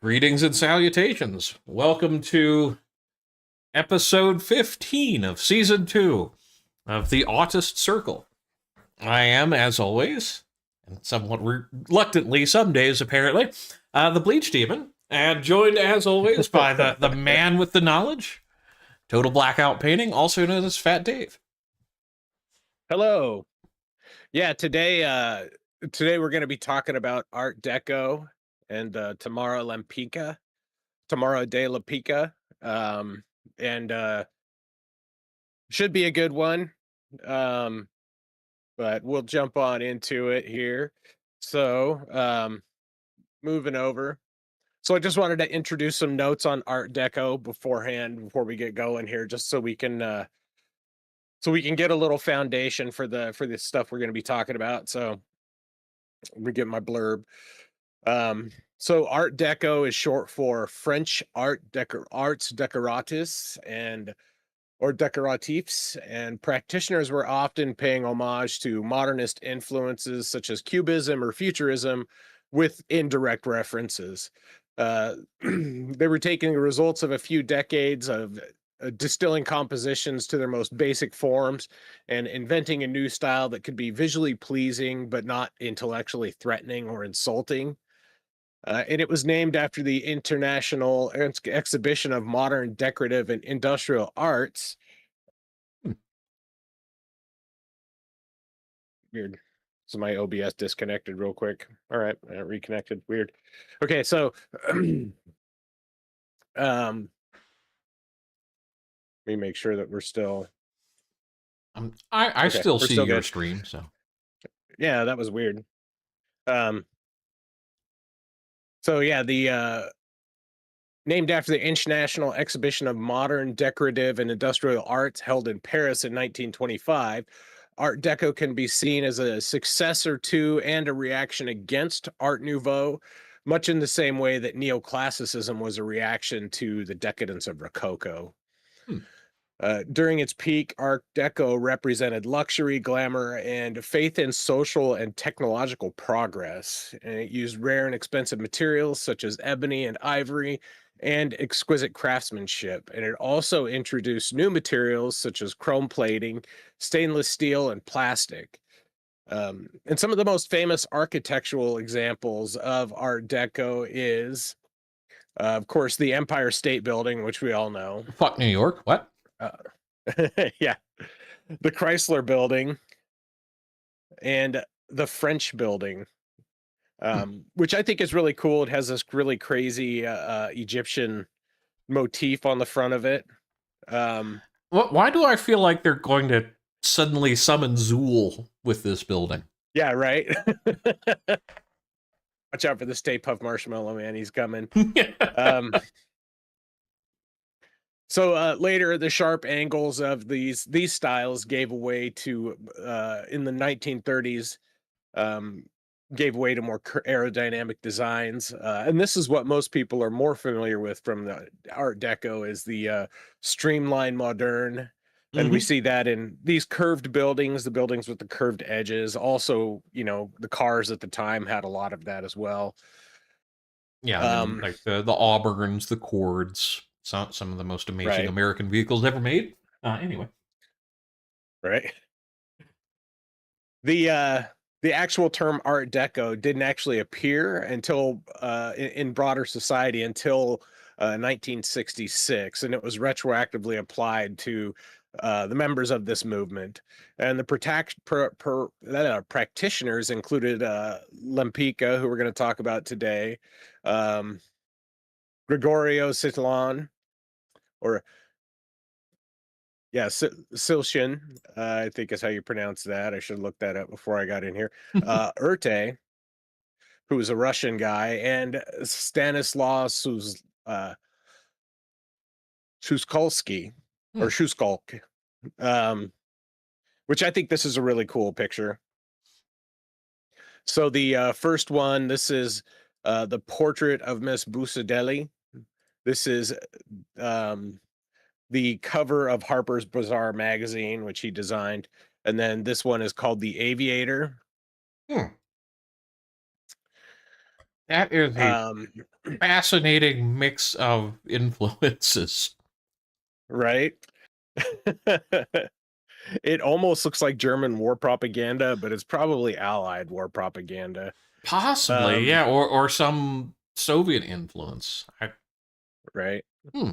Greetings and salutations. Welcome to episode 15 of season 2 of the Autist Circle. I am, as always, and somewhat reluctantly some days apparently, the Bleach Demon, and joined as always by the man with the knowledge, Total Blackout Painting, also known as Fat Dave. Hello. Yeah, today we're going to be talking about Art Deco and Tamara de Lempicka, and should be a good one. Um, but we'll jump on into it here. So, moving over. So I just wanted to introduce some notes on Art Deco beforehand before we get going here, just so we can get a little foundation for the stuff we're going to be talking about. So let me get my blurb. So Art Deco is short for French arts décoratifs and or décoratifs, and practitioners were often paying homage to modernist influences such as Cubism or Futurism with indirect references. They were taking the results of a few decades of distilling compositions to their most basic forms and inventing a new style that could be visually pleasing but not intellectually threatening or insulting. And it was named after the International Exhibition of Modern Decorative and Industrial Arts. Hmm. Weird. So my OBS disconnected real quick. All right, reconnected. Weird. Okay, so let me make sure that we're still I okay. still We're see still your good. stream, so. Yeah, that was weird. So yeah, the named after the International Exhibition of Modern Decorative and Industrial Arts held in Paris in 1925, Art Deco can be seen as a successor to and a reaction against Art Nouveau, much in the same way that neoclassicism was a reaction to the decadence of Rococo. Hmm. During its peak, Art Deco represented luxury, glamour, and faith in social and technological progress. And it used rare and expensive materials such as ebony and ivory and exquisite craftsmanship. And it also introduced new materials such as chrome plating, stainless steel, and plastic. And some of the most famous architectural examples of Art Deco is, of course, the Empire State Building, which we all know. Fuck New York, what? Uh, yeah, the Chrysler Building and the French Building, Hmm. which I think is really cool. It has this really crazy Egyptian motif on the front of it. Why do I feel like they're going to suddenly summon Zool with this building? Yeah, right. Watch out for the Stay Puft Marshmallow Man. He's coming. Um, so later, the sharp angles of these styles gave away to in the 1930s. Um, gave way to more aerodynamic designs, and this is what most people are more familiar with from the Art Deco is the streamlined modern, and we Mm-hmm. see that in these curved buildings, the buildings with the curved edges. Also, the cars at the time had a lot of that as well. Yeah, I mean, Um, like the Auburns, the Cords, some of the most amazing right, American vehicles ever made. Anyway. right. The uh, the actual term Art Deco didn't actually appear until in broader society until 1966, and it was retroactively applied to the members of this movement. And the practitioners included Lempicka, who we're going to talk about today, um, Gregorio Citlan, or yeah, Silshin, I think is how you pronounce that. I should look that up before I got in here. Urte, who was a Russian guy, and Stanislaus Shuskolsky Hmm. or Shuskolk, um, which I think this is a really cool picture. So the first one, this is the portrait of Miss Busadelli. This is um, the cover of Harper's Bazaar magazine, which he designed. And then this one is called The Aviator. Hmm. That is a Um, fascinating mix of influences. right? It almost looks like German war propaganda, but it's probably Allied war propaganda. Possibly, Um, yeah, or some Soviet influence. right? Hmm.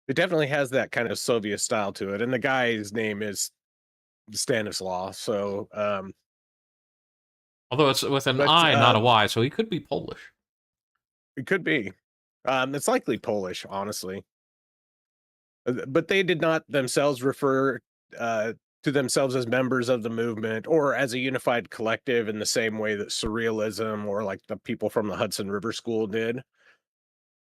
It definitely has that kind of Soviet style to it, and the guy's name is Stanislaw. So, Although it's with an but I, not a Y, so he could be Polish. it could be. It's likely Polish, honestly. But they did not themselves refer uh, to themselves as members of the movement or as a unified collective in the same way that surrealism or like the people from the Hudson River School did.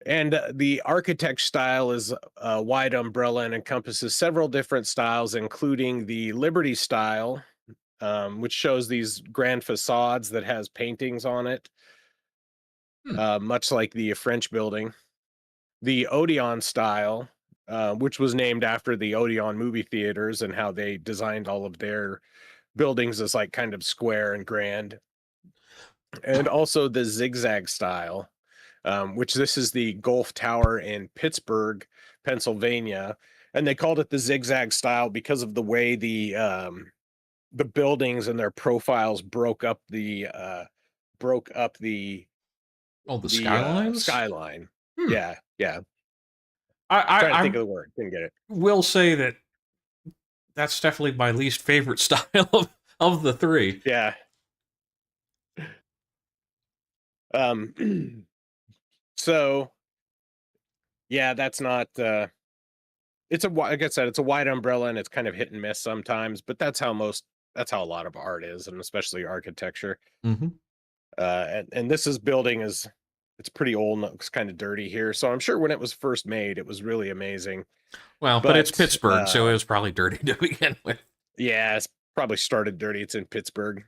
And the architect style is a wide umbrella and encompasses several different styles, including the Liberty style, which shows these grand facades that has paintings on it, Hmm. much like the French building. The Odeon style, which was named after the Odeon movie theaters and how they designed all of their buildings as like kind of square and grand. And also the zigzag style, which this is the Gulf Tower in Pittsburgh, Pennsylvania. And they called it the zigzag style because of the way the buildings and their profiles broke up Oh, the the skylines? skyline. Hmm. Yeah, yeah. I, Trying to I, think I of the word, didn't get it. will say that that's definitely my least favorite style of the three. Yeah. Um, so yeah, that's not like I said, it's a wide umbrella and it's kind of hit and miss sometimes, but that's how a lot of art is, and especially architecture. Mm-hmm. And this is building is it's pretty old and it looks kind of dirty here. So I'm sure when it was first made, it was really amazing. Well, but it's But Pittsburgh, so it was probably dirty to begin with. yeah, it's probably started dirty. It's in Pittsburgh.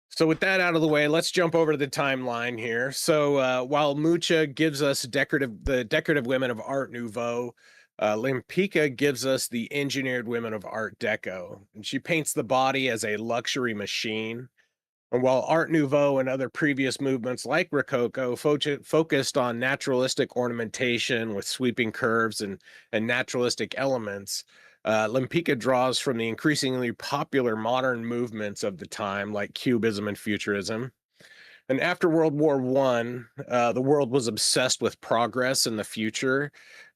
So with that out of the way, let's jump over to the timeline here. So while Mucha gives us the decorative women of Art Nouveau, Lempicka gives us the engineered women of Art Deco, and she paints the body as a luxury machine. And while Art Nouveau and other previous movements like Rococo focused on naturalistic ornamentation with sweeping curves and naturalistic elements, Lempicka draws from the increasingly popular modern movements of the time, like Cubism and Futurism. And after World War One, the world was obsessed with progress in the future.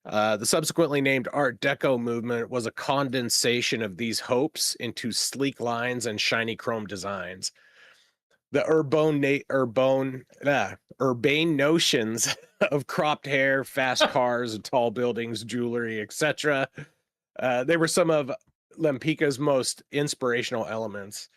The subsequently named Art Deco movement was a condensation of these hopes into sleek lines and shiny chrome designs. The urbane notions of cropped hair, fast cars, tall buildings, jewelry, etc. They were some of Lempicka's most inspirational elements.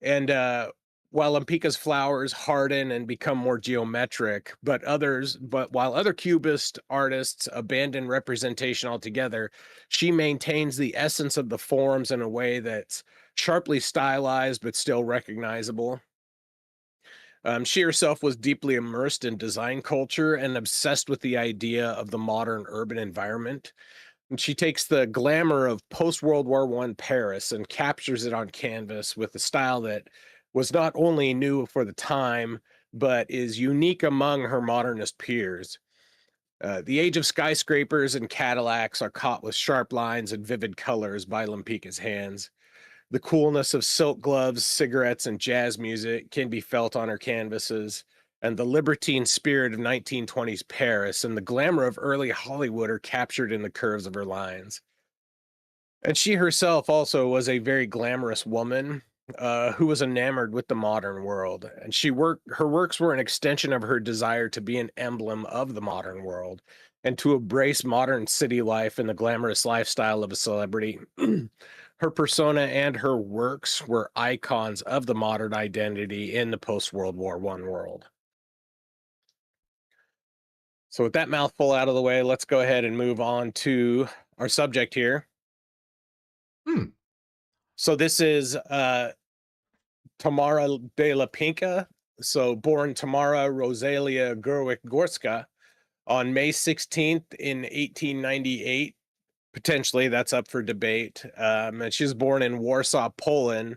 And while Lempicka's flowers harden and become more geometric, but while other Cubist artists abandon representation altogether, she maintains the essence of the forms in a way that's sharply stylized but still recognizable. She herself was deeply immersed in design culture and obsessed with the idea of the modern urban environment. And she takes the glamour of post World War One Paris and captures it on canvas with a style that was not only new for the time, but is unique among her modernist peers. The age of skyscrapers and Cadillacs are caught with sharp lines and vivid colors by Lempicka's hands. The coolness of silk gloves, cigarettes, and jazz music can be felt on her canvases, and the libertine spirit of 1920s Paris and the glamour of early Hollywood are captured in the curves of her lines. And she herself also was a very glamorous woman who was enamored with the modern world. And her works were an extension of her desire to be an emblem of the modern world and to embrace modern city life and the glamorous lifestyle of a celebrity. Her persona and her works were icons of the modern identity in the post World War One world. So, with that mouthful out of the way, let's go ahead and move on to our subject here. Hmm. So, this is Tamara de Lempicka. So, born Tamara Rosalia Gerwick Gorska on May 16th in 1898. Potentially, that's up for debate. And she was born in Warsaw, Poland,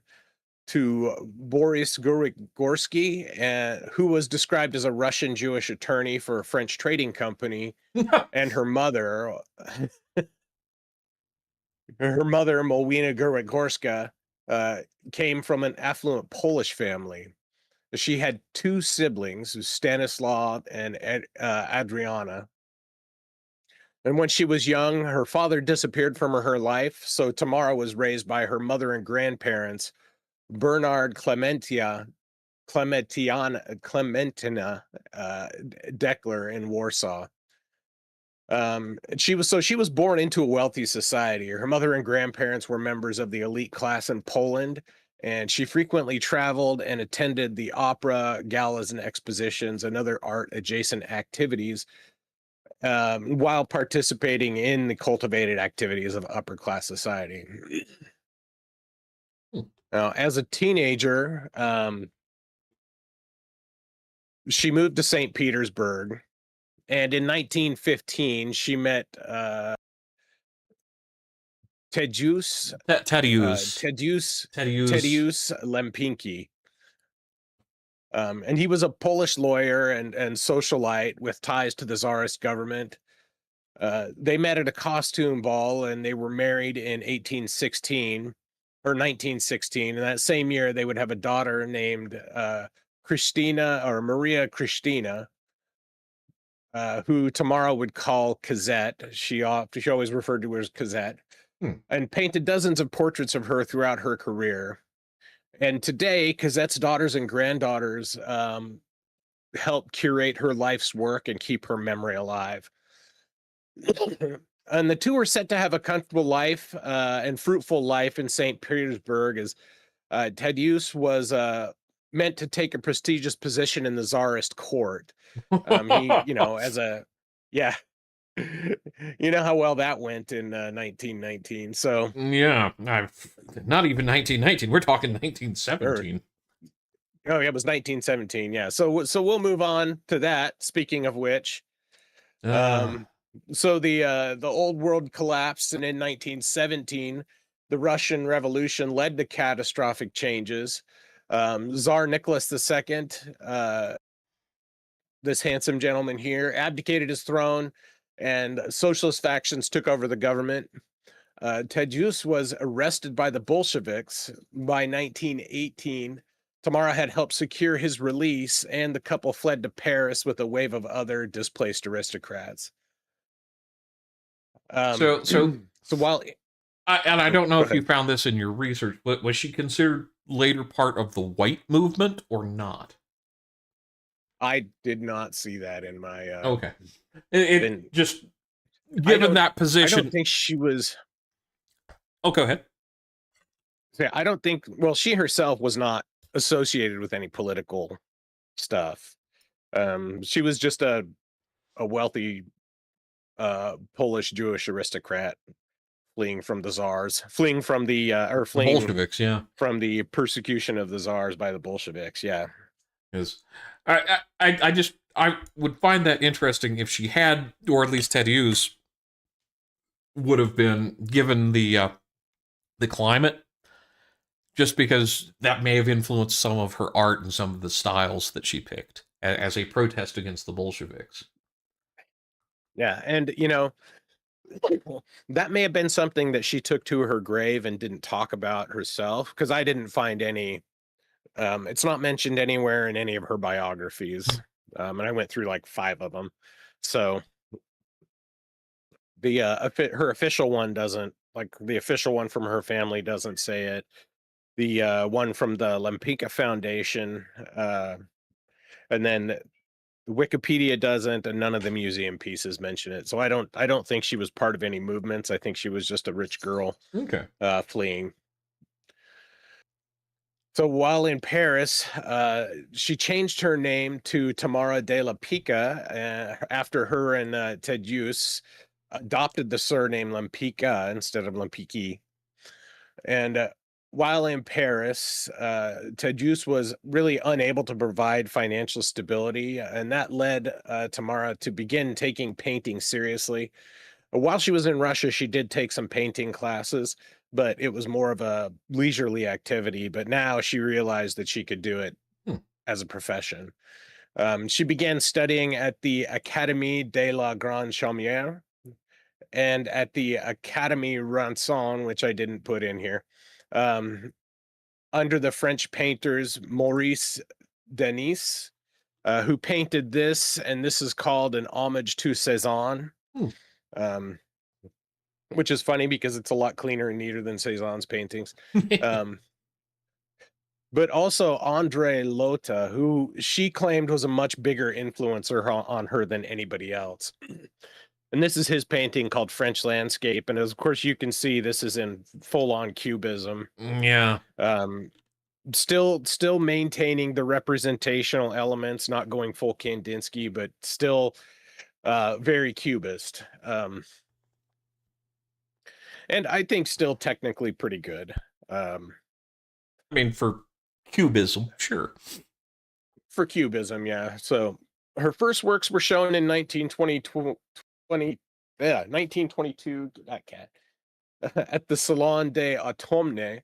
to Boris Gorsky, who was described as a Russian Jewish attorney for a French trading company, and her mother, Molwina Gurwit-Gorska, came from an affluent Polish family. She had two siblings, Stanislaw and Adriana. And when she was young, her father disappeared from her life, so Tamara was raised by her mother and grandparents, Bernard Clementina Deckler in Warsaw. She was born into a wealthy society. Her mother and grandparents were members of the elite class in Poland, and she frequently traveled and attended the opera, galas, and expositions and other art adjacent activities, while participating in the cultivated activities of upper class society. Hmm. Now, as a teenager, she moved to St. Petersburg, and in 1915, she met Tadeusz Tadeusz. Lempicka. And he was a Polish lawyer and socialite with ties to the Tsarist government. They met at a costume ball, and they were married in 1816 or 1916. And that same year, they would have a daughter named Christina or Maria Christina, who Tamara would call Cosette. She always referred to her as Cosette, and painted dozens of portraits of her throughout her career. And today, Cosette's daughters and granddaughters help curate her life's work and keep her memory alive. And the two are set to have a comfortable life and fruitful life in St. Petersburg, as Tadeusz was meant to take a prestigious position in the Tsarist court. Yeah, you know how well that went in 1919. So yeah, not even 1919. We're talking 1917. Oh, yeah, it was 1917. Yeah. So we'll move on to that. Speaking of which, so the old world collapsed, and in 1917, the Russian Revolution led to catastrophic changes. Tsar Nicholas II, this handsome gentleman here, abdicated his throne, and socialist factions took over the government. Tadeusz was arrested by the Bolsheviks by 1918. Tamara had helped secure his release, and the couple fled to Paris with a wave of other displaced aristocrats. So while I don't know if you found this in your research, but was she considered later part of the white movement or not? I did not see that in my okay. It just given that position, I don't think she was. Oh, go ahead. Yeah, I don't think. Well, she herself was not associated with any political stuff. She was just a wealthy Polish Jewish aristocrat fleeing from the czars, fleeing from the Bolsheviks, yeah, from the persecution of the czars by the Bolsheviks. Yeah, because I would find that interesting if she had, or at least Tadeusz would have been given the climate, just because that may have influenced some of her art and some of the styles that she picked as a protest against the Bolsheviks. Yeah, and that may have been something that she took to her grave and didn't talk about herself, because I didn't find any. It's not mentioned anywhere in any of her biographies, and I went through like 5 of them. So the her official one doesn't, like the official one from her family doesn't say it. The one from the Lempicka Foundation, and then Wikipedia doesn't, and none of the museum pieces mention it. So I don't think she was part of any movements. I think she was just a rich girl, Okay, fleeing. So while in Paris, she changed her name to Tamara de Lempicka after her and Tadeusz adopted the surname Lempicka instead of Lempicki. And while in Paris, Tadeusz was really unable to provide financial stability, and that led Tamara to begin taking painting seriously. While she was in Russia, she did take some painting classes, but it was more of a leisurely activity. But now she realized that she could do it Hmm. as a profession. She began studying at the Académie de la Grande Chaumière and at the Académie Ranson, which I didn't put in here, um, under the French painters Maurice Denis, who painted this, and this is called an homage to Cézanne, Hmm. um, which is funny because it's a lot cleaner and neater than Cézanne's paintings. Um, but also Andre Lota, who she claimed was a much bigger influencer on her than anybody else. And this is his painting called French Landscape. And as of course you can see, this is in full on cubism. Yeah. Um, still maintaining the representational elements, not going full Kandinsky, but still very cubist. And I think still technically pretty good. I mean, for cubism, sure. For cubism, yeah. So her first works were shown in 1922, that cat, at the Salon des Automnes,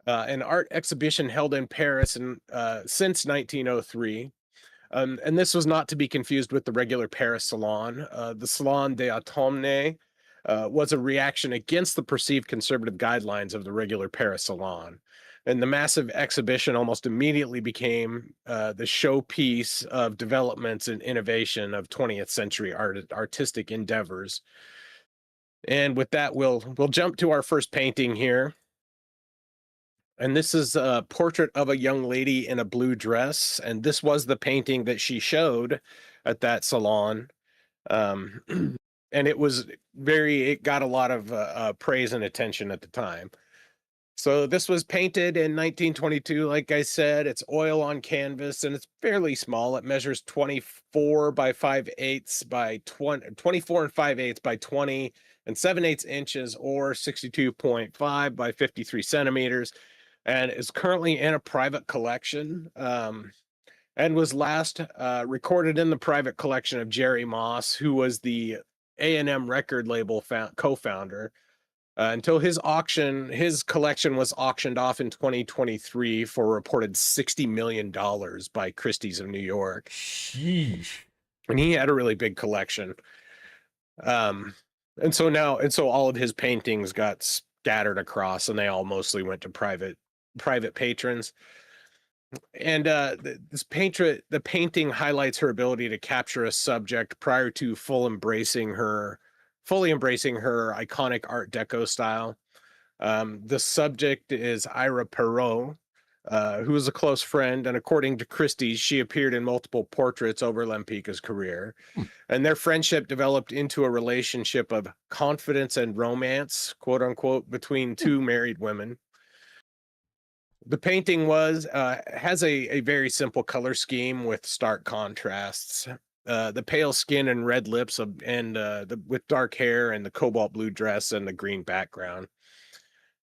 an art exhibition held in Paris since 1903. And this was not to be confused with the regular Paris Salon. The Salon des Automnes was a reaction against the perceived conservative guidelines of the regular Paris Salon. And the massive exhibition almost immediately became the showpiece of developments and innovation of 20th century artistic endeavors. And with that, we'll jump to our first painting here. And this is a portrait of a young lady in a blue dress. And this was the painting that she showed at that salon. Um, and it got a lot of praise and attention at the time. So this was painted in 1922. Like I said, it's oil on canvas and it's fairly small. It measures 24 by 5/8 by 20, 24 and 5/8 by 20 and 7/8 inches, or 62.5 by 53 centimeters, and is currently in a private collection, and was last recorded in the private collection of Jerry Moss, who was the A&M record label co-founder, until his collection was auctioned off in 2023 for a reported $60 million by Christie's of New York. Sheesh. And he had a really big collection. And so all of his paintings got scattered across, and they all mostly went to private patrons. And the painting highlights her ability to capture a subject prior to fully embracing her iconic Art Deco style. The subject is Ira Perot, who is a close friend, and according to Christie's, she appeared in multiple portraits over Lempicka's career. Hmm. And their friendship developed into a relationship of confidence and romance, quote unquote, between two married women. The painting has a very simple color scheme with stark contrasts. The pale skin and red lips with dark hair, and the cobalt blue dress and the green background.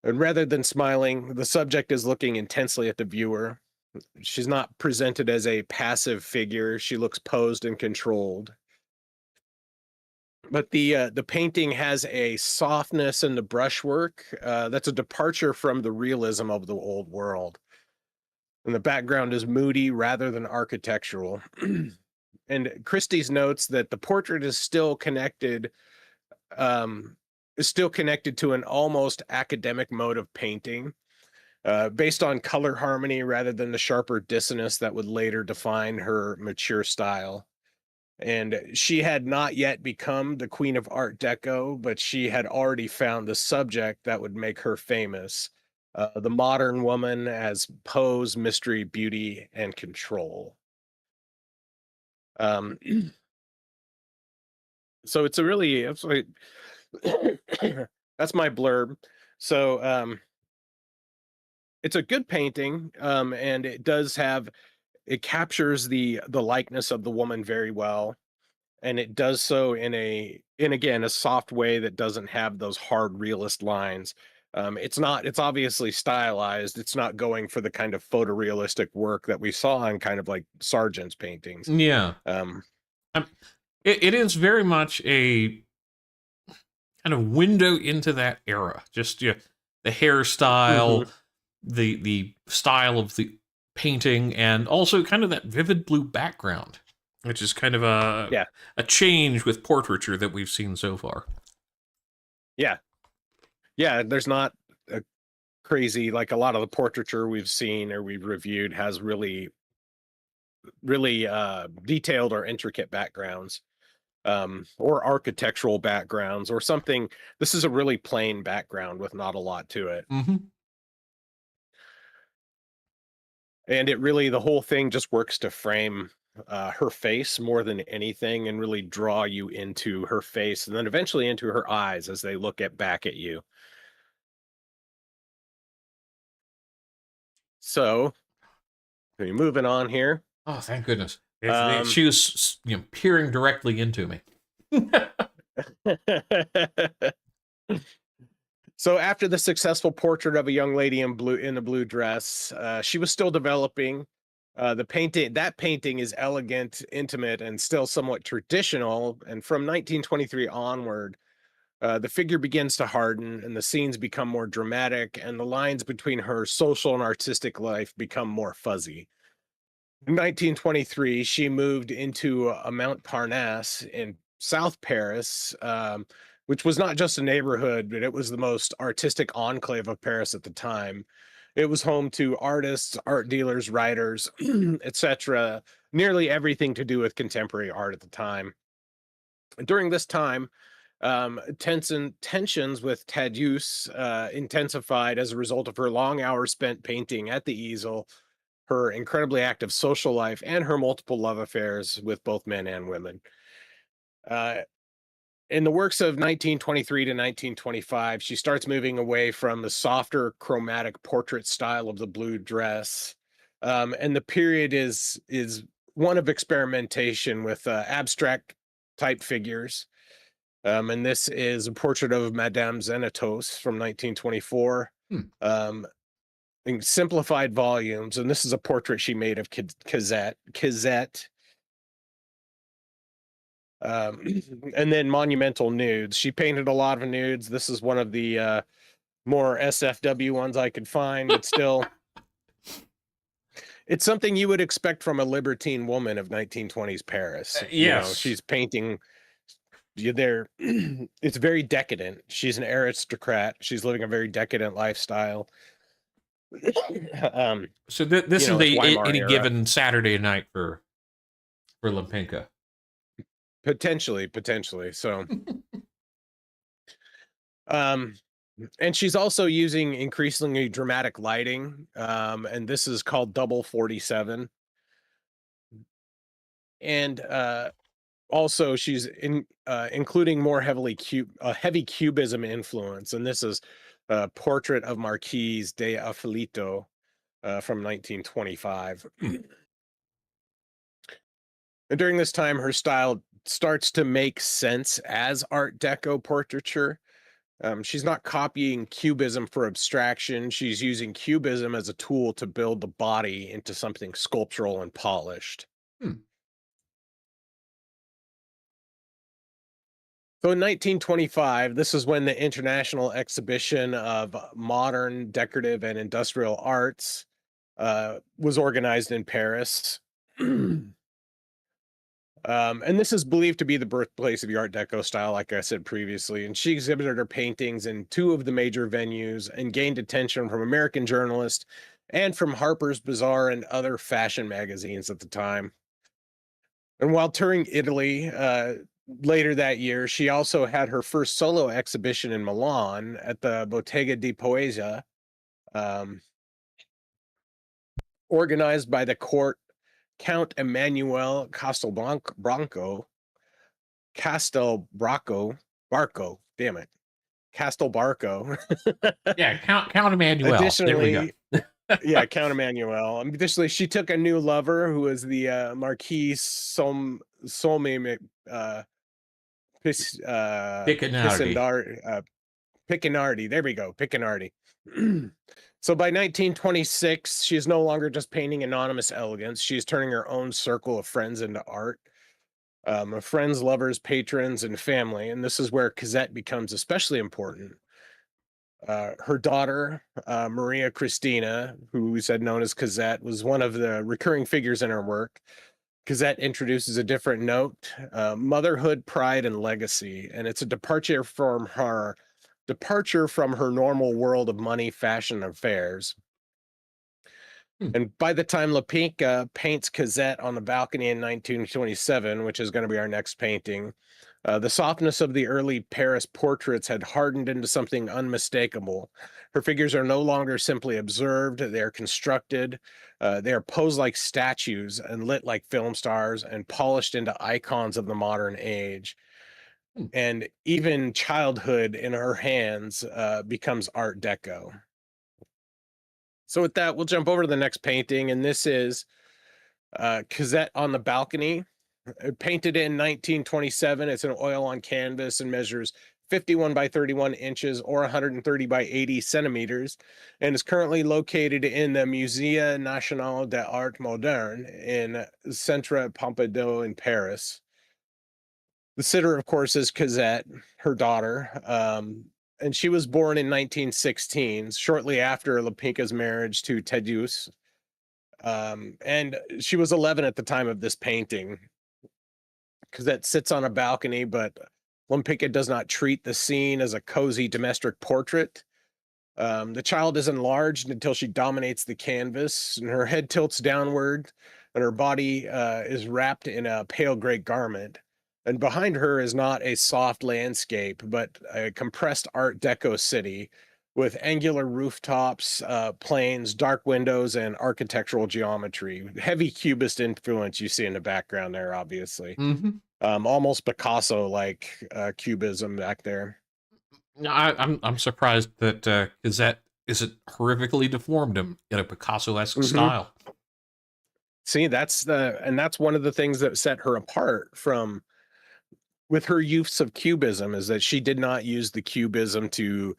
And rather than smiling, the subject is looking intensely at the viewer. She's not presented as a passive figure. She looks posed and controlled. But the painting has a softness in the brushwork that's a departure from the realism of the old world. And the background is moody rather than architectural. And Christie's notes that the portrait is still connected to an almost academic mode of painting, based on color harmony rather than the sharper dissonance that would later define her mature style. And she had not yet become the queen of Art Deco, but she had already found the subject that would make her famous. The modern woman as pose, mystery, beauty, and control. Um, so it's that's my blurb. So it's a good painting, and it captures the likeness of the woman very well, and it does so in again a soft way that doesn't have those hard realist lines. It's obviously stylized. It's not going for the kind of photorealistic work that we saw in kind of like Sargent's paintings. Yeah. Um, It is very much a kind of window into that era. Just the hairstyle, Mhm. the style of the painting, and also kind of that vivid blue background, which is kind of Yeah, a change with portraiture that we've seen so far. yeah, yeah. There's not a crazy like a lot of the portraiture we've seen or we've reviewed has really detailed or intricate backgrounds, or architectural backgrounds or something. This is a really plain background with not a lot to it. Mm-hmm. And it really the whole thing just works to frame her face more than anything and really draw you into her face and then eventually into her eyes as they look at back at you. So, moving on here. Oh, thank goodness! Um, She was, peering directly into me. so after the successful portrait of a young lady in the blue dress, she was still developing. That painting is elegant, intimate, and still somewhat traditional. And from 1923 onward, the figure begins to harden, and the scenes become more dramatic, and the lines between her social and artistic life become more fuzzy. In 1923, she moved into a Mount Parnasse in South Paris, which was not just a neighborhood, but it was the most artistic enclave of Paris at the time. It was home to artists, art dealers, writers, etc. Nearly everything to do with contemporary art at the time. During this time, tensions with Tadeusz intensified as a result of her long hours spent painting at the easel, her incredibly active social life, and her multiple love affairs with both men and women. Uh, in the works of 1923 to 1925, she starts moving away from the softer chromatic portrait style of the blue dress. And the period is one of experimentation with abstract type figures. And this is a portrait of Madame Xenatos from 1924. Hmm. In simplified volumes, and this is a portrait she made of Kizet, and then monumental nudes. She painted a lot of nudes. This is one of the more SFW ones I could find, but still, it's something you would expect from a libertine woman of 1920s Paris. Yes. She's painting. There, it's very decadent. She's an aristocrat. She's living a very decadent lifestyle. um, So this is it's Weimar any era. given Saturday night for Lempicka. Potentially. So, um, and she's also using increasingly dramatic lighting. And this is called double 47. And also she's including more heavy cubism influence. And this is a portrait of Marquise de Afilito from 1925. And during this time, her style starts to make sense as Art Deco portraiture. She's not copying Cubism for abstraction. She's using Cubism as a tool to build the body into something sculptural and polished. Hmm. So in 1925, this is when the International Exhibition of Modern, Decorative, and Industrial Arts was organized in Paris. And this is believed to be the birthplace of the Art Deco style, like I said previously. And she exhibited her paintings in two of the major venues and gained attention from American journalists and from Harper's Bazaar and other fashion magazines at the time. And while touring Italy later that year, she also had her first solo exhibition in Milan at the Bottega di Poesia, um, organized by the court Count Emmanuel Castelbracco, damn it, Castelbarco. Yeah, Count Emmanuel. There we go. Additionally, yeah, Count Emmanuel. Additionally, she took a new lover who was the Marquis Some Piccanardi. Piccanardi. There we go, Piccanardi. So by 1926, she is no longer just painting anonymous elegance. She is turning her own circle of friends into art. Friends, lovers, patrons, and family. And this is where Cazette becomes especially important. Her daughter, Maria Christina, who we said known as Cosette, was one of the recurring figures in her work. Cosette introduces a different note, motherhood, pride, and legacy, and it's a departure from her normal world of money, fashion, and affairs. Hmm. And by the time Lempicka paints Cosette on the balcony in 1927, which is going to be our next painting, the softness of the early Paris portraits had hardened into something unmistakable. Her figures are no longer simply observed, they are constructed. They are posed like statues and lit like film stars and polished into icons of the modern age. Hmm. And even childhood in her hands becomes Art Deco. So, with that, we'll jump over to the next painting. And this is Cosette on the balcony, painted in 1927. It's an oil on canvas and measures 51 by 31 inches or 130 by 80 centimeters, and is currently located in the Musée National d'Art Moderne in Centre Pompidou in Paris. The sitter, of course, is Cosette, her daughter, and she was born in 1916, shortly after Lempicka's marriage to Tedus. And she was 11 at the time of this painting. Cosette sits on a balcony, but Lempicka does not treat the scene as a cozy domestic portrait. The child is enlarged until she dominates the canvas, and her head tilts downward, and her body is wrapped in a pale gray garment. And behind her is not a soft landscape, but a compressed Art Deco city with angular rooftops, planes, dark windows, and architectural geometry. Heavy Cubist influence you see in the background there, obviously. Mm-hmm. Almost Picasso-like cubism back there. I'm surprised that Gazette isn't horrifically deformed him in a Picasso-esque Mhm. style. See, that's one of the things that set her apart from with her use of cubism is that she did not use the cubism to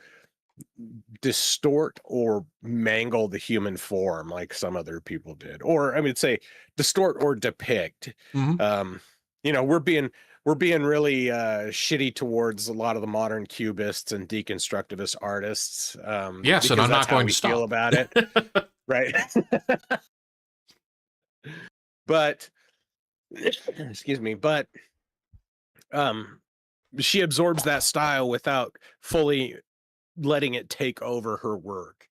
distort or mangle the human form like some other people did. Or I would say distort or depict. Mm-hmm. Um, we're being really shitty towards a lot of the modern cubists and deconstructivist artists Yes, and because I'm that's not how going we to feel stop. about it, right? But excuse me, but um she absorbs that style without fully letting it take over her work,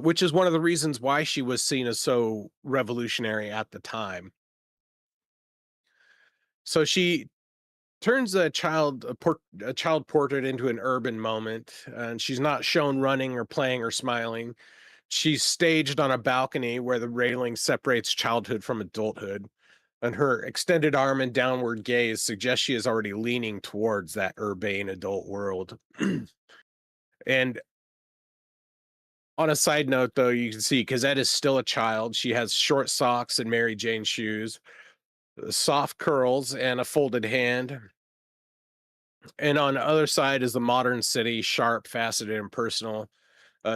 which is one of the reasons why she was seen as so revolutionary at the time. So she turns a child portrait into an urban moment, and she's not shown running or playing or smiling. She's staged on a balcony where the railing separates childhood from adulthood, and her extended arm and downward gaze suggest she is already leaning towards that urbane adult world. And on a side note, though, you can see Cosette is still a child. She has short socks and Mary Jane shoes, soft curls, and a folded hand. And on the other side is the modern city, sharp, faceted, and personal.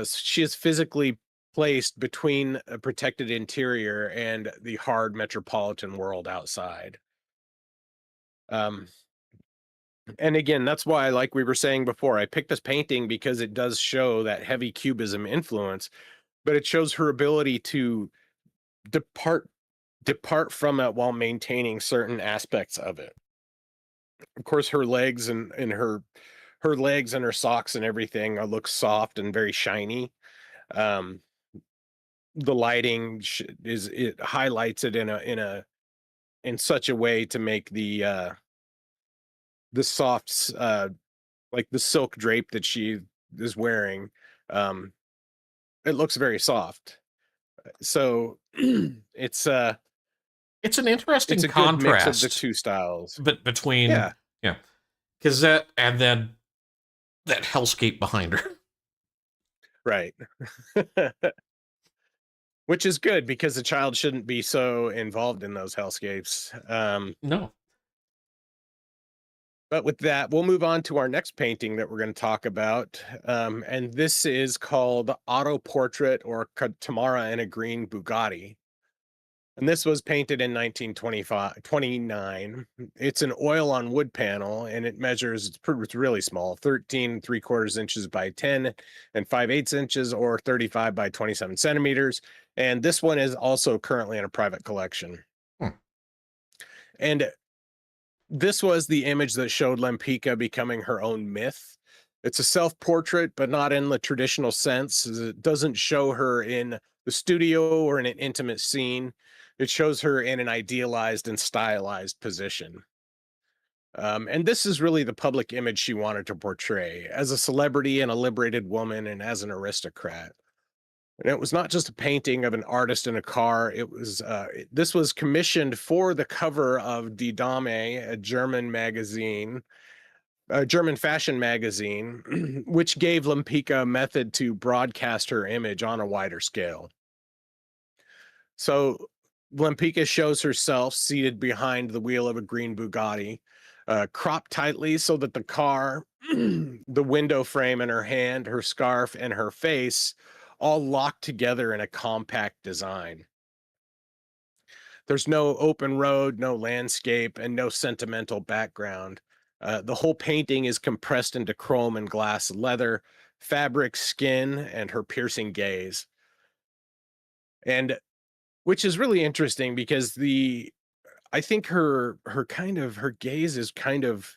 She is physically placed between a protected interior and the hard metropolitan world outside. Um, and again, that's why, like we were saying before, I picked this painting because it does show that heavy cubism influence, but it shows her ability to depart depart from it while maintaining certain aspects of it. Of course, her legs and her legs and her socks and everything look soft and very shiny. Um, the lighting is it highlights it in such a way to make the softs like the silk drape that she is wearing. Um, it looks very soft. So It's an it's interesting a good mix of the contrast, two styles. but between Yeah, yeah, Gazette and then that hellscape behind her. right. Which is good because the child shouldn't be so involved in those hellscapes. No. But with that, we'll move on to our next painting that we're going to talk about. And this is called Auto Portrait or Tamara in a Green Bugatti. And this was painted in 1929. It's an oil on wood panel, and it measures, it's really small, 13 3/4 inches by 10 and 5/8 inches, or 35 by 27 centimeters. And this one is also currently in a private collection. Hmm. And this was the image that showed Lempicka becoming her own myth. It's a self-portrait, but not in the traditional sense, as it doesn't show her in the studio or in an intimate scene. It shows her in an idealized and stylized position. And this is really the public image she wanted to portray as a celebrity and a liberated woman and as an aristocrat. And it was not just a painting of an artist in a car. This was commissioned for the cover of Die Dame, a German magazine, a German fashion magazine, which gave Lempicka a method to broadcast her image on a wider scale. So Lempicka shows herself seated behind the wheel of a green Bugatti, cropped tightly so that the car, the window frame in her hand, her scarf, and her face all locked together in a compact design. There's no open road, no landscape, and no sentimental background. The whole painting is compressed into chrome and glass leather, fabric, skin, and her piercing gaze. And which is really interesting because I think her gaze is kind of,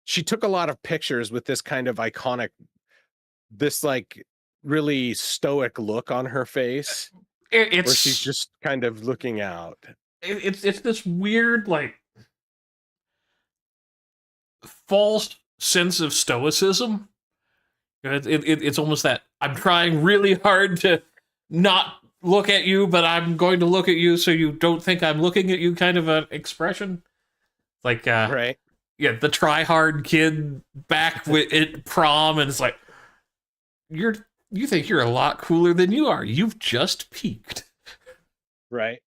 she took a lot of pictures with this kind of iconic, this like really stoic look on her face where she's It's just kind of looking out. it's this weird, like, false sense of stoicism. It's almost that I'm trying really hard to not look at you, but I'm going to look at you so you don't think I'm looking at you kind of an expression. Like, Right. yeah, the try hard kid back at prom, and it's like, you think you're a lot cooler than you are. You've just peaked. Right.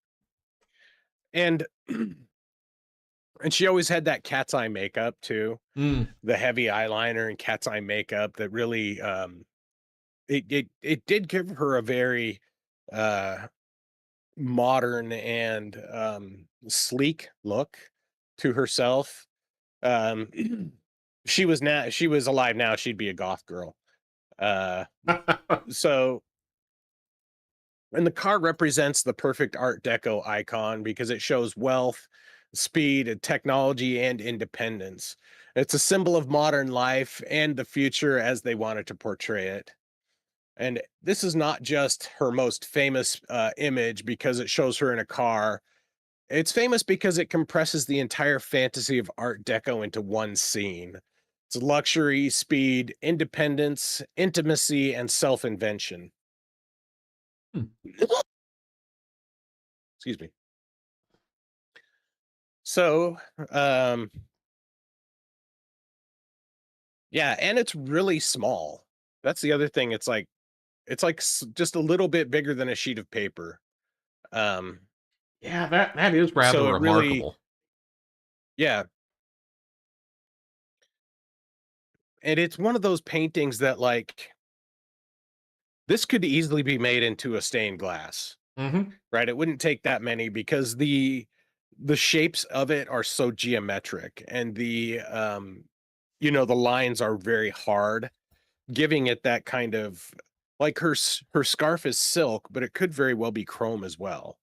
And and she always had that cat's eye makeup too, Mm. the heavy eyeliner and cat's eye makeup that really it did give her a very uh modern and sleek look to herself. Um she was alive now, she'd be a goth girl. Uh so And the car represents the perfect Art Deco icon because it shows wealth, speed, and technology, and independence. It's a symbol of modern life and the future as they wanted to portray it. And this is not just her most famous image because it shows her in a car. It's famous because it compresses the entire fantasy of Art Deco into one scene. It's luxury, speed, independence, intimacy, and self-invention. Hmm. Excuse me. So, yeah, and it's really small. That's the other thing. Just a little bit bigger than a sheet of paper. Um, Yeah, that is rather so it really, remarkable. yeah, and it's one of those paintings that like this could easily be made into a stained glass, Mm-hmm. right? It wouldn't take that many because the shapes of it are so geometric and the lines are very hard, giving it that kind of like her scarf is silk, but it could very well be chrome as well.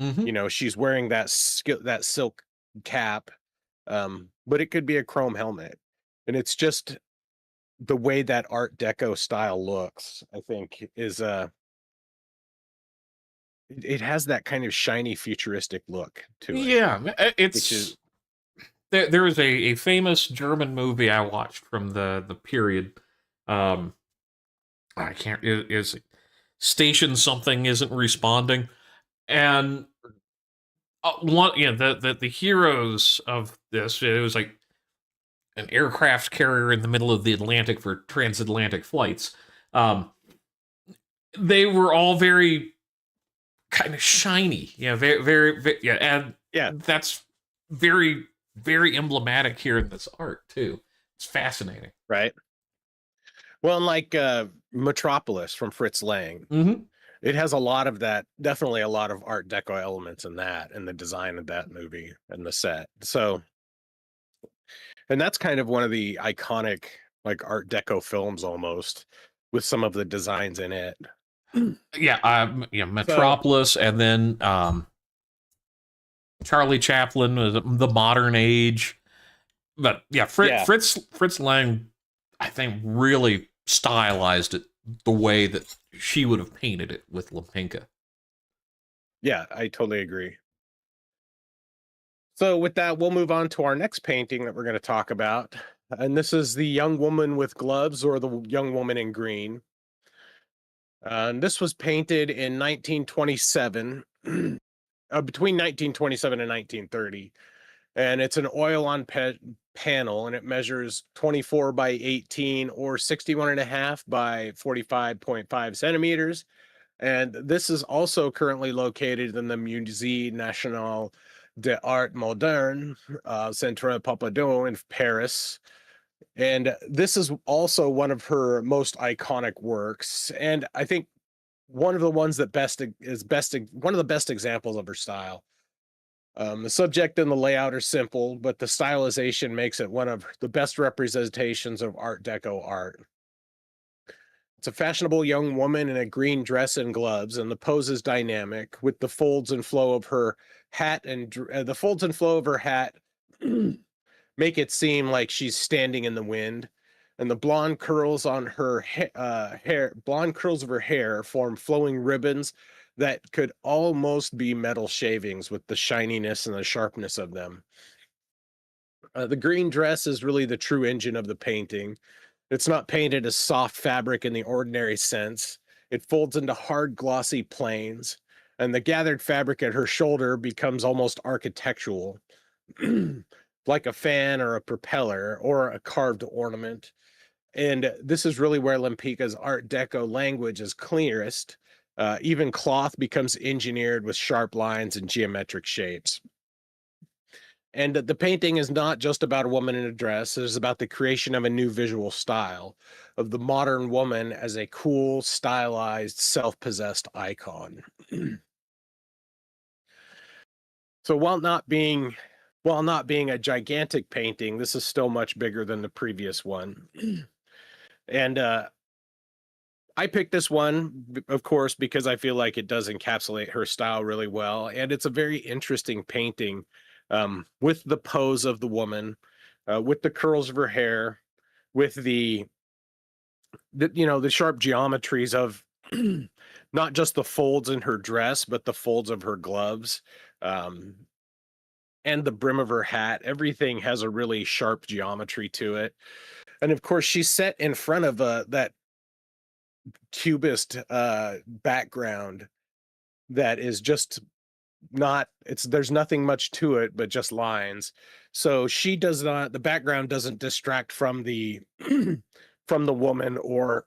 Mm-hmm. She's wearing that silk cap, but it could be a chrome helmet. And it's just the way that Art Deco style looks, I think, is it has that kind of shiny futuristic look to it, Yeah, which is it's there was a famous German movie I watched from the period. Um, I can't is station something isn't responding, and one the heroes of this, it was like an aircraft carrier in the middle of the Atlantic for transatlantic flights. Um, they were all very kind of shiny, yeah, and yeah, that's very very emblematic here in this art too. It's fascinating. right. Well, and like Metropolis from Fritz Lang. Mm-hmm. it has a lot of that, definitely a lot of Art Deco elements in that, and the design of that movie and the set. So, and that's kind of one of the iconic like Art Deco films almost, with some of the designs in it. Yeah, So Metropolis, and then Charlie Chaplin, the modern age. But yeah, yeah, Fritz Lang, I think, really stylized it the way that she would have painted it with Lempicka. yeah, I totally agree. So with that, we'll move on to our next painting that we're going to talk about. And this is the young woman with gloves, or the young woman in green. And this was painted in 1927, between 1927 and 1930. And it's an oil on panel, and it measures 24 by 18 or 61.5 by 45.5 centimeters. And this is also currently located in the Musée National d'Art Moderne, Centre Pompidou in Paris. And this is also one of her most iconic works. And I think one of the ones that one of the best examples of her style. The subject and the layout are simple, but the stylization makes it one of the best representations of Art Deco art. It's a fashionable young woman in a green dress and gloves, and the pose is dynamic, with the folds and flow of her hat the folds and flow of her hat make it seem like she's standing in the wind. And the blonde curls on her blonde curls of her hair form flowing ribbons that could almost be metal shavings, with the shininess and the sharpness of them. The green dress is really the true engine of the painting. It's not painted as soft fabric in the ordinary sense. It folds into hard, glossy planes, and the gathered fabric at her shoulder becomes almost architectural, like a fan or a propeller or a carved ornament. And this is really where Lempicka's Art Deco language is clearest. Even cloth becomes engineered with sharp lines and geometric shapes. And the painting is not just about a woman in a dress. It is about the creation of a new visual style, of the modern woman as a cool, stylized, self-possessed icon. So while not being a gigantic painting, this is still much bigger than the previous one. And I picked this one, of course, because I feel like it does encapsulate her style really well, and it's a very interesting painting, with the pose of the woman, with the curls of her hair, with the sharp geometries of not just the folds in her dress, but the folds of her gloves, um, and the brim of her hat. Everything has a really sharp geometry to it, and of course, she's set in front of that Cubist background that is just not it's there's nothing much to it but just lines. So she does not the background doesn't distract from the from the woman, or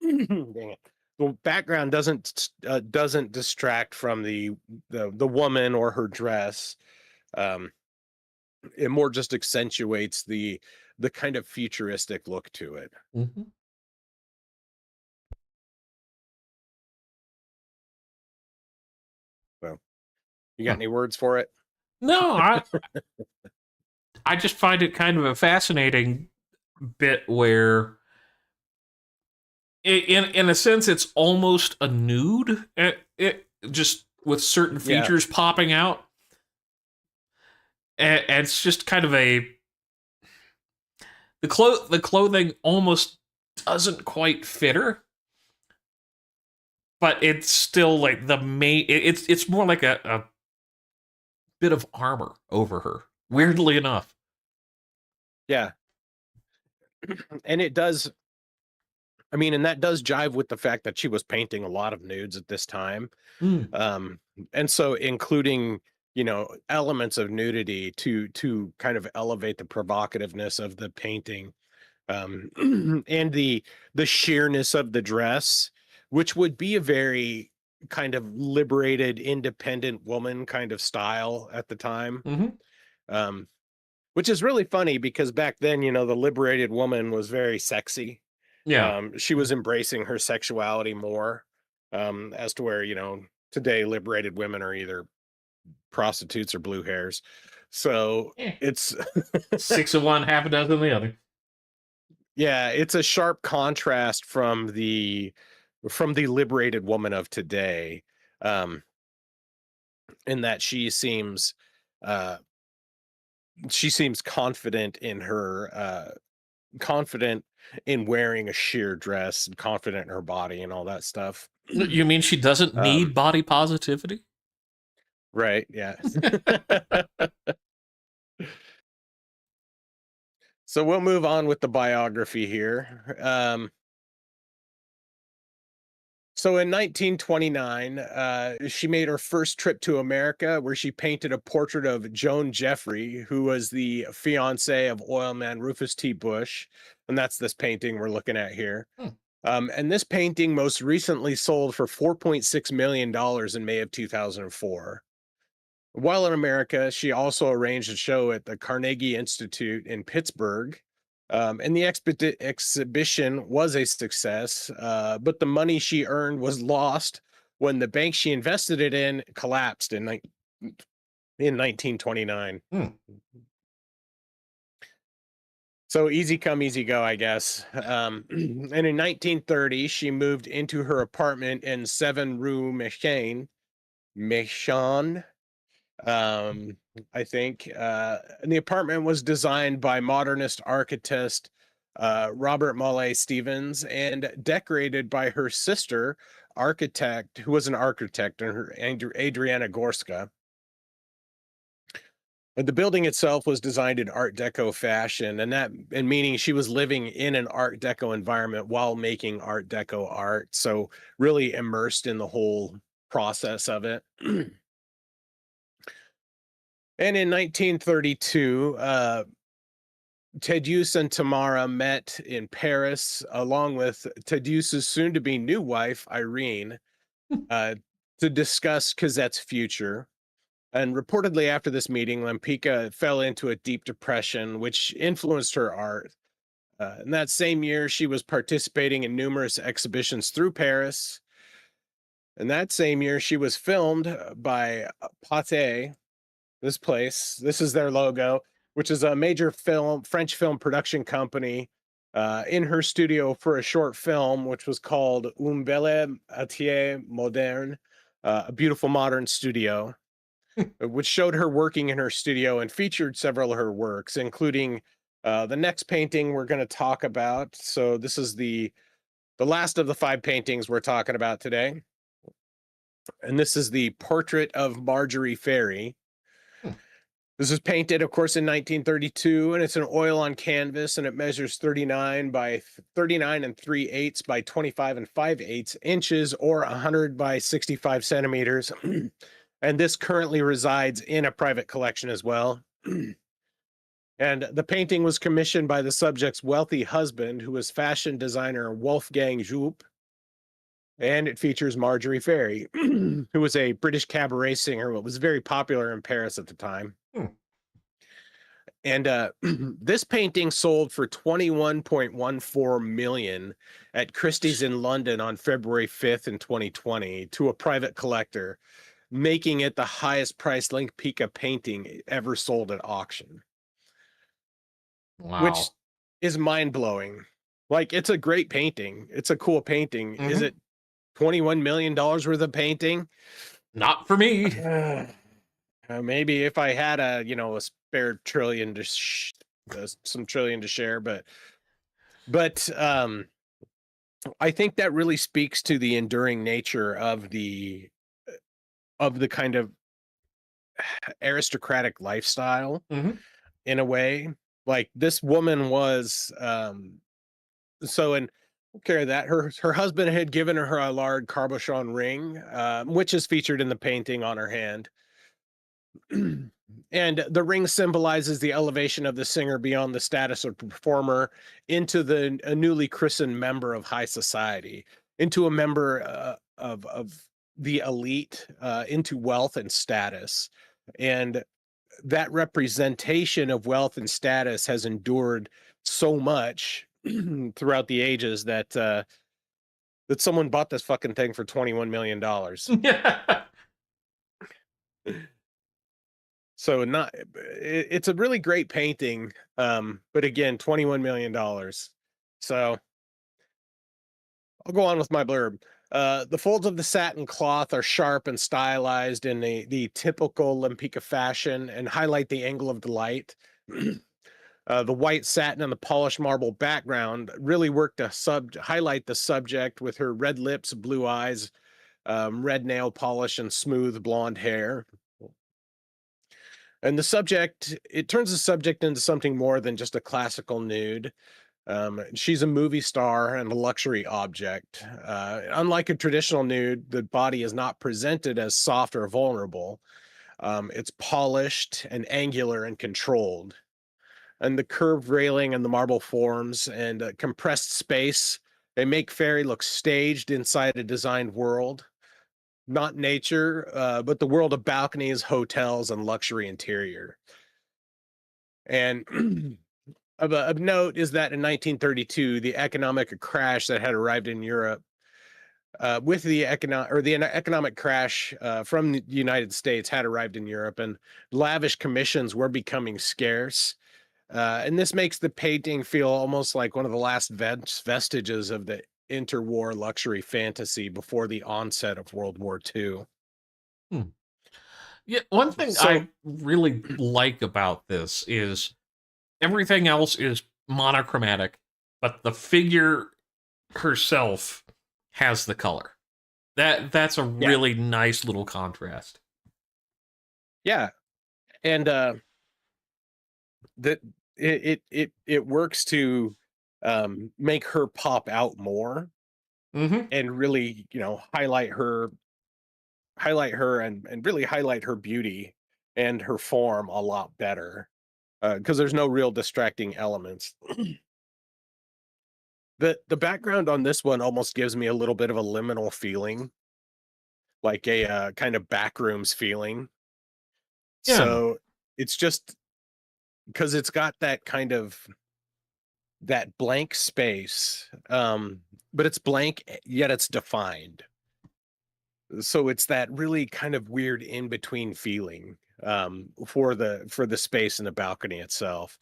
dang it. The background doesn't distract from the woman or her dress. Um, it more just accentuates the kind of futuristic look to it. Mm-hmm. So, you got any words for it? No, I just find it kind of a fascinating bit where, in a sense, it's almost a nude. It just with certain Yeah, features popping out, and it's just kind of the clothing almost doesn't quite fit her, but it's still like the main. It's more like a bit of armor over her. Weirdly enough. yeah, and it does. I mean, and that does jive with the fact that she was painting a lot of nudes at this time. Mm. Um, and so including, elements of nudity to kind of elevate the provocativeness of the painting, and the sheerness of the dress, which would be a very kind of liberated, independent woman kind of style at the time. Mm-hmm. Um, which is really funny because back then, the liberated woman was very sexy. Yeah. She was embracing her sexuality more. as to where, today liberated women are either prostitutes or blue hairs. So Eh, it's, six of one, half a dozen of the other. yeah, it's a sharp contrast from the liberated woman of today. Um, in that uh she seems confident in wearing a sheer dress and confident in her body and all that stuff. You mean she doesn't um need body positivity? right, yeah. So we'll move on with the biography here. So in 1929, she made her first trip to America, where she painted a portrait of Joan Jeffrey, who was the fiance of oilman Rufus T. Bush. And that's this painting we're looking at here. Hmm. And this painting most recently sold for $4.6 million in May of 2004. While in America, she also arranged a show at the Carnegie Institute in Pittsburgh. And the exhibition was a success, but the money she earned was lost when the bank she invested it in collapsed in 1929. Hmm. So easy come, easy go, I guess. And in 1930, she moved into her apartment in 7 Rue Mechon, um, I think. And the apartment was designed by modernist architect Robert Molay Stevens and decorated by her sister, architect, who was an architect, and her Adriana Gorska. The building itself was designed in Art Deco fashion, and meaning she was living in an Art Deco environment while making Art Deco art. So really immersed in the whole process of it. And in 1932, Tedus and Tamara met in Paris, along with Tedus's soon-to-be new wife, Irene, uh, to discuss Cosette's future. And reportedly, after this meeting, Lempicka fell into a deep depression, which influenced her art. In that same year, she was participating in numerous exhibitions through Paris. And that same year, she was filmed by Pathé, this place. This is their logo, which is a major French film production company, in her studio for a short film, which was called Un bel atelier moderne, a beautiful modern studio, which showed her working in her studio and featured several of her works, including the next painting we're going to talk about. So this is the last of the 5 paintings we're talking about today, and this is the portrait of Marjorie Ferry. Hmm. This was painted, of course, in 1932, and it's an oil on canvas, and it measures 39 by 39 and 3/8 by 25 and 5/8 inches, or 100 by 65 centimeters. And this currently resides in a private collection as well. And the painting was commissioned by the subject's wealthy husband, who was fashion designer Wolfgang Joop. And it features Marjorie Ferry, who was a British cabaret singer, but was very popular in Paris at the time. Hmm. And this painting sold for 21.14 million at Christie's in London on February 5th in 2020 to a private collector, making it the highest priced Lempicka painting ever sold at auction, which Wow. is mind blowing. Like, it's a great painting. It's a cool painting. Is Mhm. it $21 million worth of painting? Not for me. Maybe if I had a spare trillion some trillion to share, but I think that really speaks to the enduring nature of the kind of aristocratic lifestyle, Mhm. in a way. Like, this woman was, so, and care that her husband had given her a large cabochon ring, which is featured in the painting on her hand. And the ring symbolizes the elevation of the singer beyond the status of performer into a newly christened member of high society, into a member of the elite, into wealth and status. And that representation of wealth and status has endured so much throughout the ages that that someone bought this fucking thing for $21 million. Yeah. So not it's a really great painting, but again, $21 million. So I'll go on with my blurb. The folds of the satin cloth are sharp and stylized in the typical Lempicka fashion and highlight the angle of the light. The white satin and the polished marble background really work to highlight the subject with her red lips, blue eyes, red nail polish, and smooth blonde hair. And the subject, it turns the subject into something more than just a classical nude. She's a movie star and a luxury object. Unlike a traditional nude, the body is not presented as soft or vulnerable. It's polished and angular and controlled. And the curved railing and the marble forms and compressed space, they make Fairy look staged inside a designed world, not nature, but the world of balconies, hotels, and luxury interior. And of note is that in 1932, the economic crash that had arrived in Europe, with the economic crash from the United States had arrived in Europe, and lavish commissions were becoming scarce. And this makes the painting feel almost like one of the last vestiges of the interwar luxury fantasy before the onset of World War II. Hmm. Yeah, one thing So I really like about this is everything else is monochromatic, but the figure herself has the color. That's a yeah, really nice little contrast. yeah, and that it works to make her pop out more Mm-hmm. and really, highlight her and really highlight her beauty and her form a lot better, because there's no real distracting elements. The background on this one almost gives me a little bit of a liminal feeling, like a kind of backrooms feeling. Yeah. So it's just because it's got that kind of that blank space, but it's blank, yet it's defined. So it's that really kind of weird in between feeling, for the space in the balcony itself.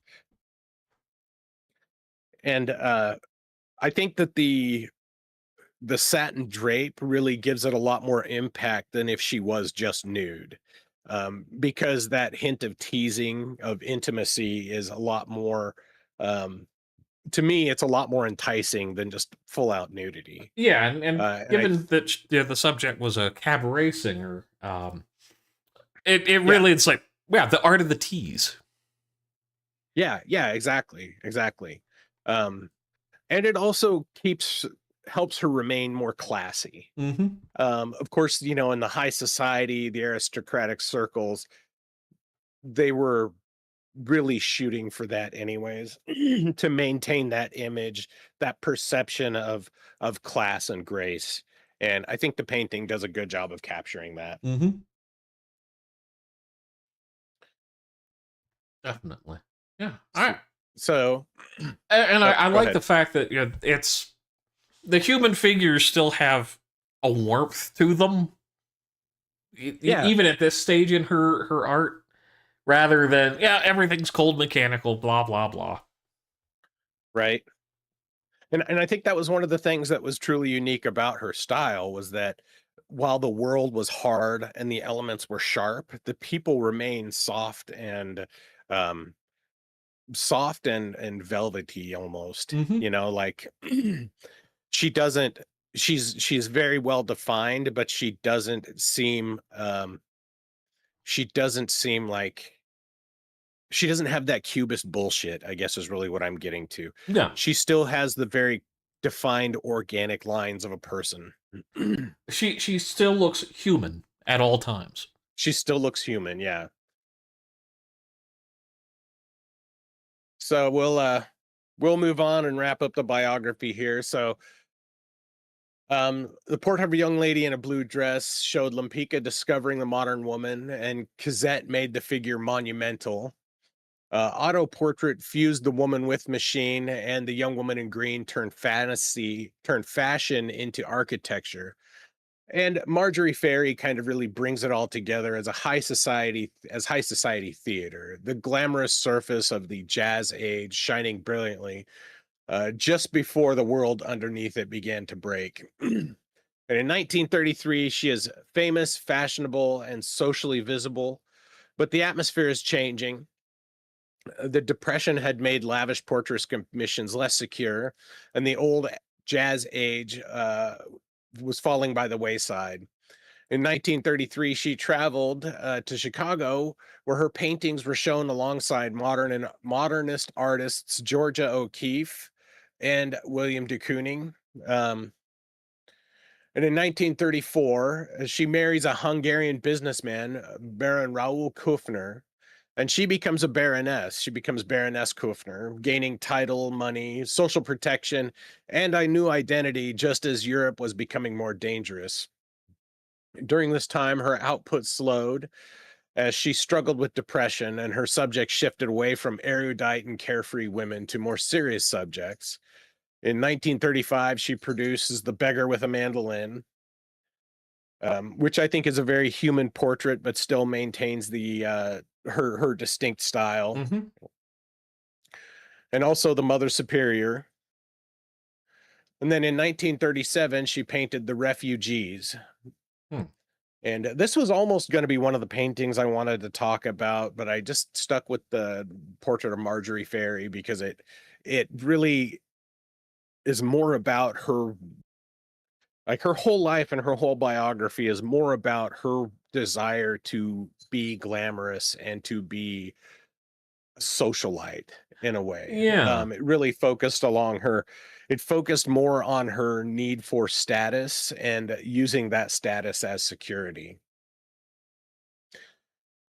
And I think that the satin drape really gives it a lot more impact than if she was just nude. Because that hint of teasing, of intimacy is a lot more, um, to me, it's a lot more enticing than just full out nudity. Yeah, and And I, given that the subject was a cabaret singer, it yeah, really it's like, yeah, the art of the tease. yeah, yeah, exactly, exactly. Um, and it also helps her remain more classy. Mm-hmm. Of course, in the high society, the aristocratic circles, they were really shooting for that anyways, to maintain that image, that perception of class and grace. And I think the painting does a good job of capturing that. Mm-hmm. Definitely. Yeah. All S- right. So, And oh, I go like ahead. the fact that it's the human figures still have a warmth to them, Yeah, even at this stage in her art, rather than everything's cold mechanical, blah blah blah. right. And I think that was one of the things that was truly unique about her style was that while the world was hard and the elements were sharp, the people remained um soft and velvety almost. Mm-hmm. Like she doesn't she's very well defined, but she doesn't seem like she doesn't have that cubist bullshit, I guess is really what I'm getting to. Yeah. She still has the very defined organic lines of a person. She still looks human at all times. She still looks human, yeah. So we'll move on and wrap up the biography here. So the portrait of a young lady in a blue dress showed Lempicka discovering the modern woman, and Cazette made the figure monumental. Auto portrait fused the woman with machine, and the young woman in green turned fashion into architecture. And Marjorie Ferry kind of really brings it all together as high society theater, the glamorous surface of the jazz age shining brilliantly just before the world underneath it began to break. And in 1933, she is famous, fashionable, and socially visible, but the atmosphere is changing. The Depression had made lavish portrait commissions less secure, and the old jazz age was falling by the wayside. In 1933, she traveled to Chicago, where her paintings were shown alongside modernist artists Georgia O'Keeffe and William de Kooning. Um, and in 1934, she marries a Hungarian businessman, Baron Raoul Kufner, and she becomes a baroness. She becomes Baroness Kufner, gaining title, money, social protection, and a new identity just as Europe was becoming more dangerous. During this time, her output slowed as she struggled with depression, and her subjects shifted away from erudite and carefree women to more serious subjects. In 1935, she produces The Beggar with a Mandolin, which I think is a very human portrait, but still maintains her distinct style, Hmm. and also The Mother Superior. And then in 1937, she painted The Refugees. Hmm. And this was almost going to be one of the paintings I wanted to talk about, but I just stuck with the portrait of Marjorie Ferry because it really is more about her, like her whole life and her whole biography is more about her desire to be glamorous and to be a socialite in a way. Yeah. It really it focused more on her need for status and using that status as security.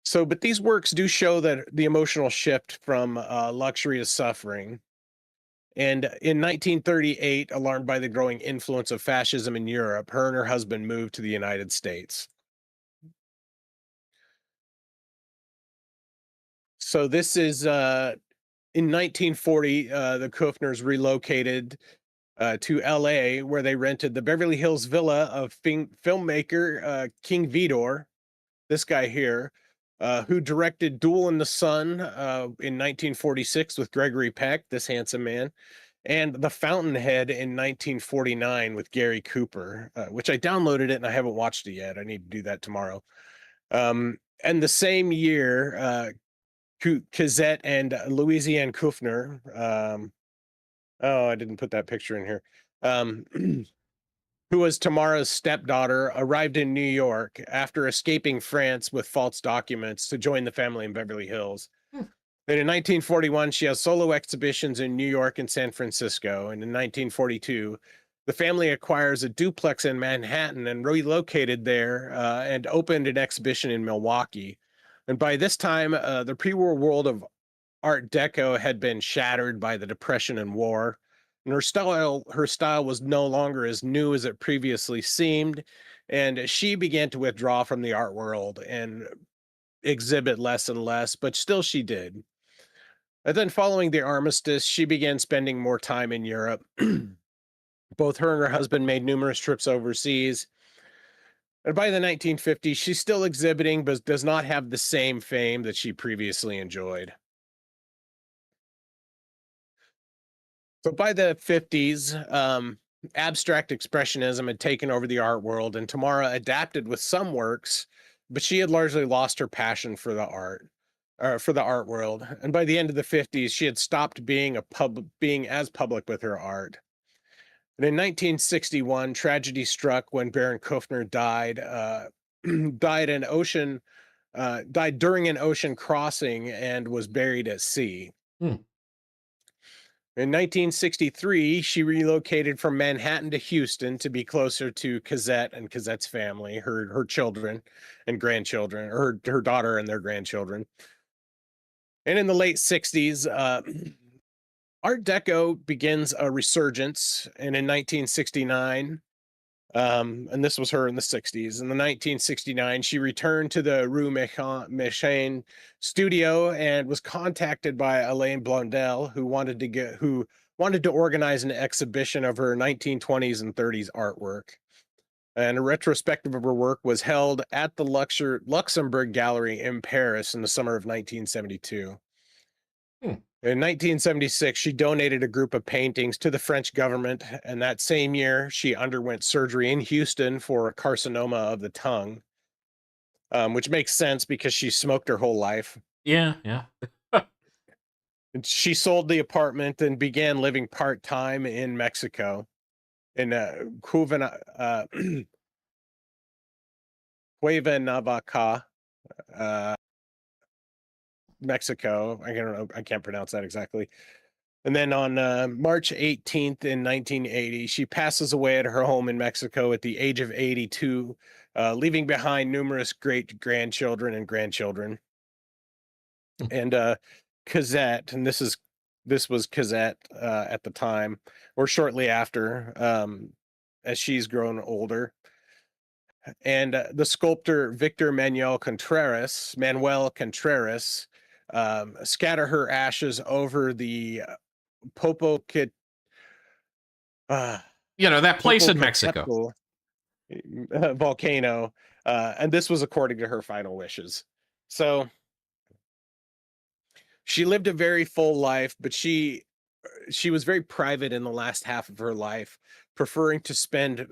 So, but these works do show that the emotional shift from luxury to suffering. And in 1938, alarmed by the growing influence of fascism in Europe, her and her husband moved to the United States. So this is in 1940, the Kufners relocated to LA, where they rented the Beverly Hills villa of filmmaker King Vidor, this guy here, who directed Duel in the Sun in 1946 with Gregory Peck, this handsome man, and The Fountainhead in 1949 with Gary Cooper, which I downloaded it and I haven't watched it yet. I need to do that tomorrow. And the same year, Cazette and Louisiane Kufner. Oh, I didn't put that picture in here. Um, who was Tamara's stepdaughter, arrived in New York after escaping France with false documents to join the family in Beverly Hills. Hmm. Then in 1941, she has solo exhibitions in New York and San Francisco. And in 1942, the family acquires a duplex in Manhattan and relocated there and opened an exhibition in Milwaukee. And by this time, the pre-war world of Art Deco had been shattered by the Depression and war, and her style was no longer as new as it previously seemed, and she began to withdraw from the art world and exhibit less and less, but still she did. And then following the armistice, she began spending more time in Europe. Both her and her husband made numerous trips overseas. And by the 1950s, she's still exhibiting, but does not have the same fame that she previously enjoyed. So by the 50s, abstract expressionism had taken over the art world, and Tamara adapted with some works, but she had largely lost her passion for for the art world. And by the end of the 50s, she had stopped being as public with her art. And in 1961, tragedy struck when Baron Kufner died, died during an ocean crossing and was buried at sea. Hmm. In 1963, she relocated from Manhattan to Houston to be closer to Cazette and Cazette's family, her children and grandchildren, or her daughter and their grandchildren. And in the late 60s, Art Deco begins a resurgence. And in 1969, And this was her in the 60s. In the 1969, she returned to the Rue Méchain studio and was contacted by Alain Blondel, who wanted to organize an exhibition of her 1920s and 30s artwork. And a retrospective of her work was held at the Luxembourg Gallery in Paris in the summer of 1972. Hmm. In 1976, she donated a group of paintings to the French government, and that same year, she underwent surgery in Houston for a carcinoma of the tongue, which makes sense because she smoked her whole life. Yeah, yeah. And she sold the apartment and began living part-time in Mexico, in Cuernavaca, uh, Mexico. I don't know. I can't pronounce that exactly. And then on March 18th in 1980, she passes away at her home in Mexico at the age of 82, leaving behind numerous great grandchildren and grandchildren. Hmm. And Cosette, and this was Cosette at the time, or shortly after, as she's grown older. And the sculptor Victor Manuel Contreras, scatter her ashes over the Popocatépetl uh, That place in Mexico. Popocatépetl volcano, and this was according to her final wishes. So she lived a very full life, but she was very private in the last half of her life, preferring to spend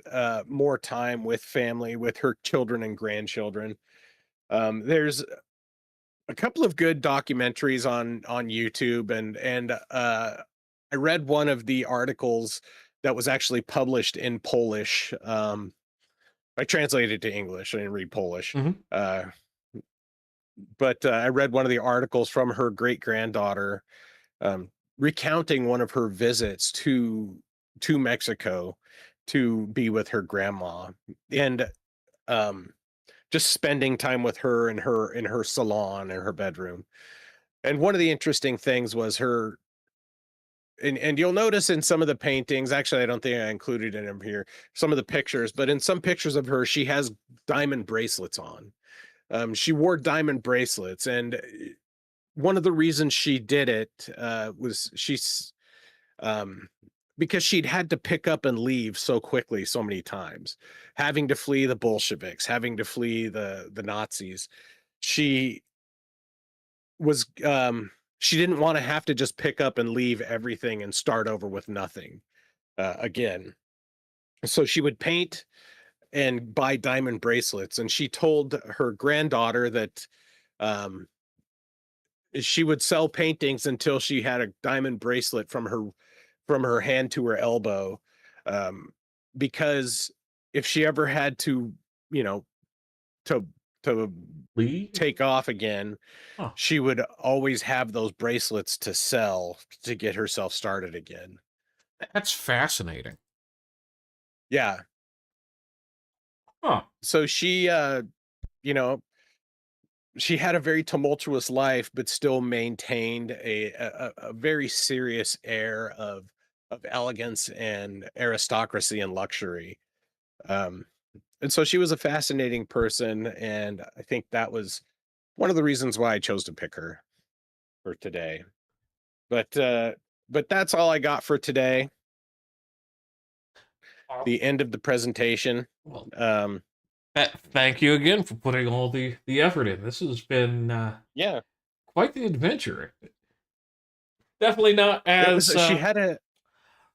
more time with family, with her children and grandchildren. There's a couple of good documentaries on YouTube, and I read one of the articles that was actually published in Polish. I translated it to English. I didn't read Polish. Hmm. But I read one of the articles from her great granddaughter, um, recounting one of her visits to Mexico to be with her grandma, and um, just spending time with her in her salon in her bedroom. And one of the interesting things was her, and you'll notice in some of the paintings, actually, I don't think I included in them here, some of the pictures, but in some pictures of her, she has diamond bracelets on. She wore diamond bracelets, and one of the reasons she did it was um, because she'd had to pick up and leave so quickly, so many times, having to flee the Bolsheviks, having to flee the Nazis. She was she didn't want to have to just pick up and leave everything and start over with nothing again. So she would paint and buy diamond bracelets, and she told her granddaughter that um, she would sell paintings until she had a diamond bracelet from her hand to her elbow, um, because if she ever had to, you know, to to Lee? take off again, Huh. she would always have those bracelets to sell to get herself started again. That's fascinating. Yeah. Huh. So she you know, she had a very tumultuous life, but still maintained a very serious air of elegance and aristocracy and luxury. Um, and so she was a fascinating person, and I think that was one of the reasons why I chose to pick her for today. But but that's all I got for today. Oh, The end of the presentation. well, Um, thank you again for putting all the effort in. This has been yeah, quite the adventure. Definitely not it was. as She had a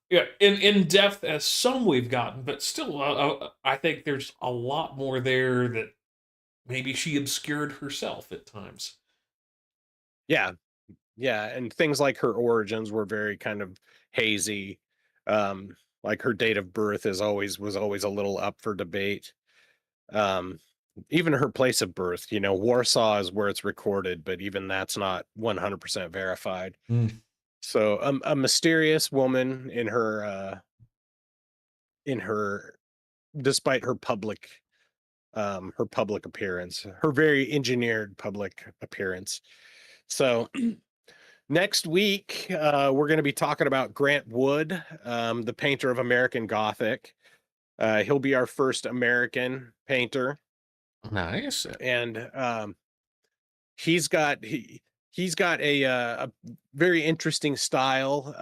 yeah in depth as some we've gotten, but still, I think there's a lot more there that maybe she obscured herself at times. yeah, yeah, and things like her origins were very kind of hazy. Like her date of birth was always a little up for debate. Um, Even her place of birth, Warsaw is where it's recorded, but even that's not 100% verified. Mm. So a mysterious woman in her despite her public appearance, her very engineered public appearance. So next week, we're going to be talking about Grant Wood, the painter of American Gothic. He'll be our first American painter, Nice. and he's got a very interesting style,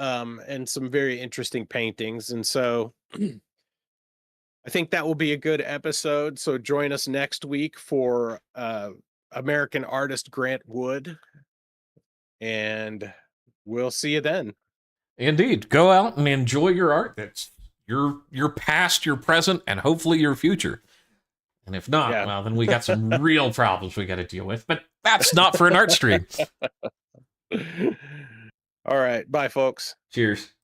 and some very interesting paintings, and so I think that will be a good episode. So join us next week for American artist Grant Wood, and we'll see you then. Indeed. Go out and enjoy your art. That's your past, your present, and hopefully your future. And if not, Yeah. well, then we got some real problems we got to deal with. But that's not for an art stream. All right. Bye, folks. Cheers.